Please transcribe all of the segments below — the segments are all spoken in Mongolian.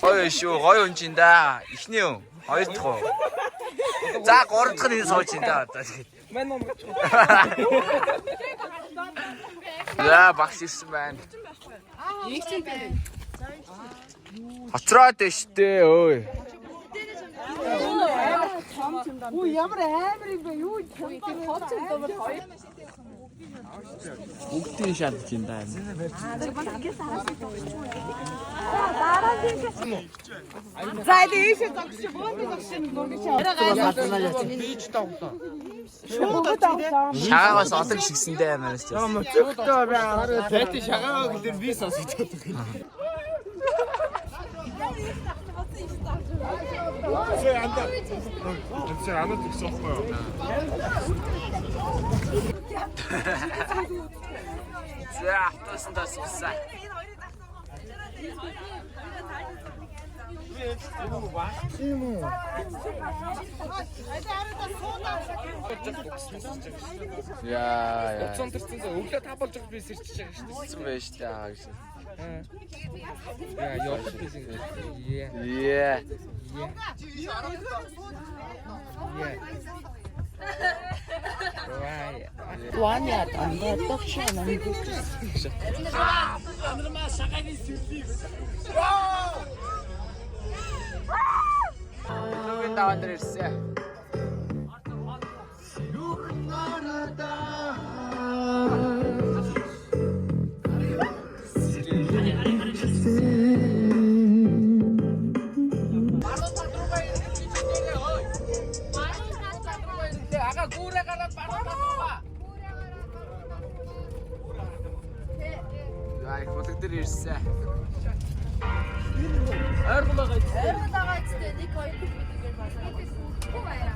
Гоё шүү, гоё унжинда. Эхний юм. Хоёр дахь уу. За, гурав дахь нь сууж ин да одоо тэгээд. Мань ном гэж. За, багш ирсэн байна. Нэг чинь байна. Хоцроод дээ штэ өөй. Оо ямар амар юм бэ? Юу хоцсон доо хоёр. Бүгдийн шалж ин да. За дээшээ зогсож бөөнд зогсож нүгэж аваа. Бич тоглоо. Шууд тоглоо. Шаагаас олон шигсэндээ амаас ч. Мөцөгтөө баа. Тэти шагаа гэдэг би сонсож байгаа. 안아 듣었어요. За, тассан. Яа. Утсан төрсөн өглөө та болж байгаа би сэрчиж байгаа шүү дээ. Утсан байж таа гэсэн. Яа, явах гэсэн. Яа. Туаня тандаа тогшоо намайг үзсэн. Лугийн даван дээр ирсэн. Яа, хөлөг дээр ирсэн. Ойрголоо гайцтэй нэг хоёр мэдгээр басаа. Хөө баяа.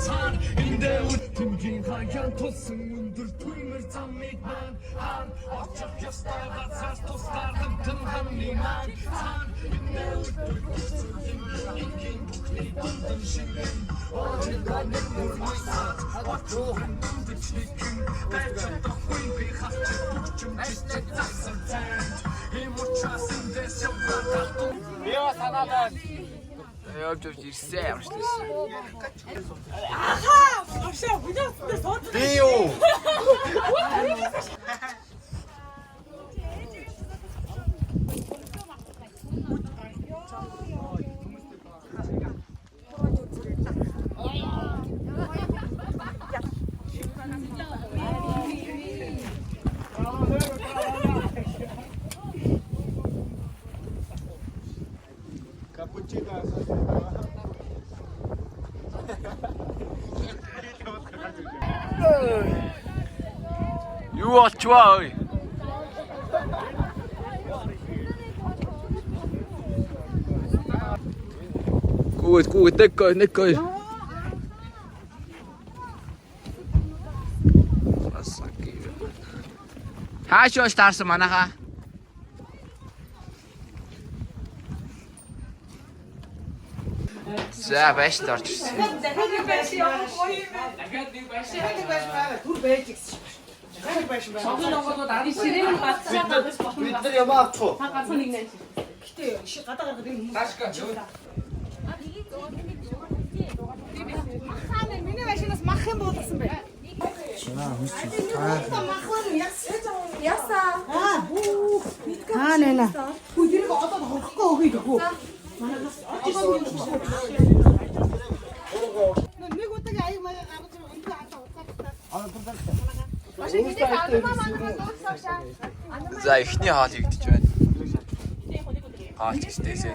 Цан эндээ үтэмжийн хаян тулсан өндөр түмэр замыг маань хаан очих ёстой газар тусгаар хамтан хамны маань цан эндээ үтэмжийн ингийн бүхний дундын шингэн оригоо нэг мөрмөсөд очих хандаж нэгэн байцаахгүй би хавч бүчим чичиг засан цанд им учраас эндээс явбар татун Яа санаалаа. Явж ирсэн ямар ч байсан. Ахаа! Авшаа бидээ сууд. Би юу? Юу болчихваа ơi. Гүйд нэг гой. Хаашаа таарсан манайхаа. За байж л орж ирсэн. Бид нар ямаа авчих уу? Миний машинаас мах юм болсон бэ? Ясаа. Нэ. Хүү дэрэг одоо хорохгүй өгье гэх үү? Нэг удаа аяг маяг гаргаж өндөр хатаа уцаа. Машин гэдэг анамаа манай дуусаашаа. За эхний хаал хийгдэж байна. Хаалч гэжтэйсээ.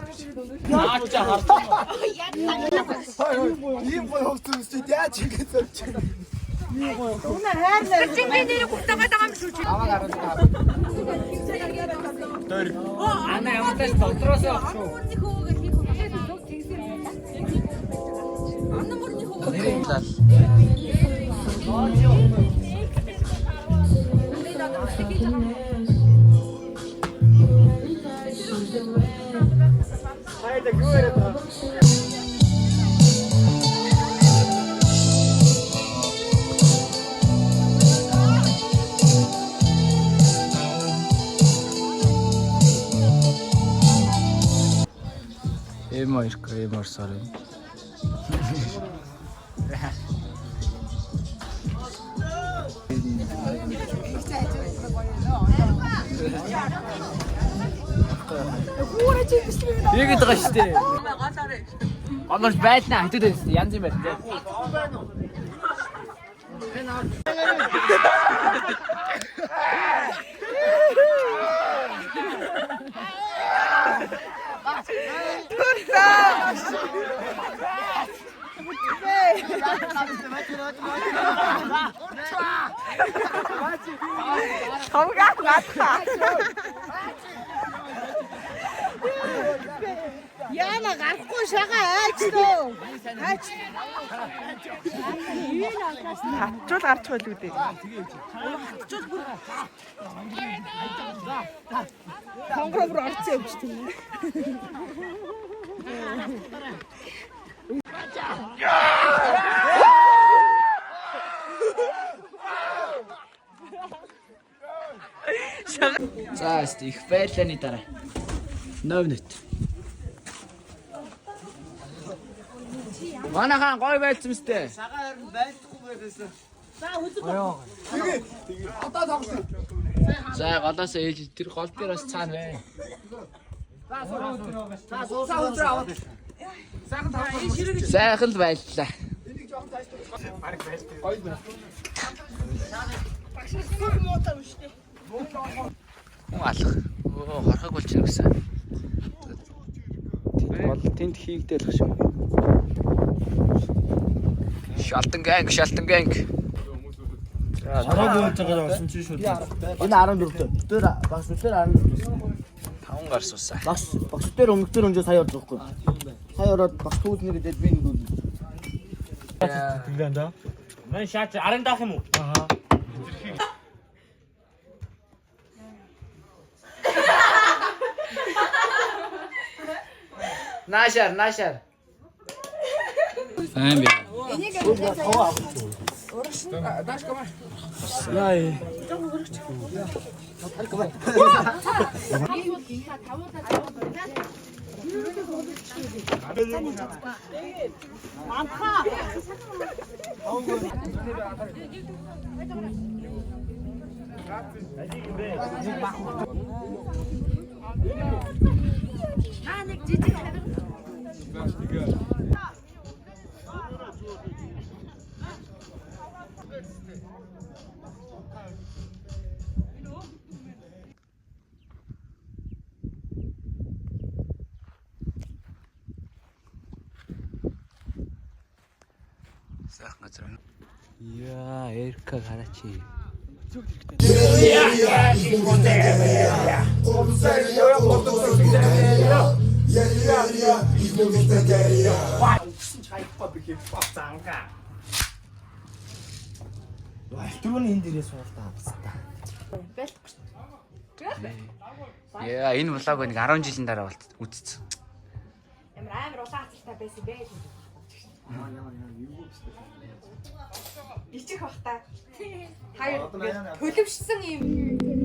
Ийм гой хөвцөн үсчээд яаж ингэж зорч байна? Үнэ хайрлаа. Чиний нэр гутагаад байгаа юм шүү чи. Ана ямтаас дотроос авах шүү. Хайда гүрээ. Эмор сарын. Ийгээд байгаа шүү дээ. Гонорч байлнаа хатад байсан. Янз юм байна. Томгат натха. Яна гарахгүй шагаа айчдөө. Айч. Хатчул гарч байл үү дээ. Хатчул бүр. Хонгороо бүр орцсон юм чи тийм. За их байлааны дараа. 9 минут. Манайхан гой байлцсан мэт. Сагаа харин байлдахгүй байсан. За голоос ээж тэр гол дээр бас цаана бай. Сайхан л байллаа. Хүн алах. Хорхог болчихно гэсэн. Тэнд хийгдэл ах шүү. Шалтан ганг. Сараа бууж байгаа болсон чи шүү. Энэ 14-т. Тэр багш үтэр 14-т. 5 гар суусаа. Багш үтэр өмнөдөр өнжөө сая орж байхгүй. Сая ороод багш түүлнэ гэдэг би нэг үл. Тэглэн да. Мэн шаач 10 даах юм уу? Аа. Нашар. Сайн би. Яа. Сайхан газар. Яа, эрка гарачи. Түрүүний энэ дээрээ суултаа авцгаа. Яа, энэ влог нэг 10 жилийн дараа үзсэн. Ямар амар улаан хацалтай байсан бэ? Бичих бах та. Хоёр төлөвшсөн юм.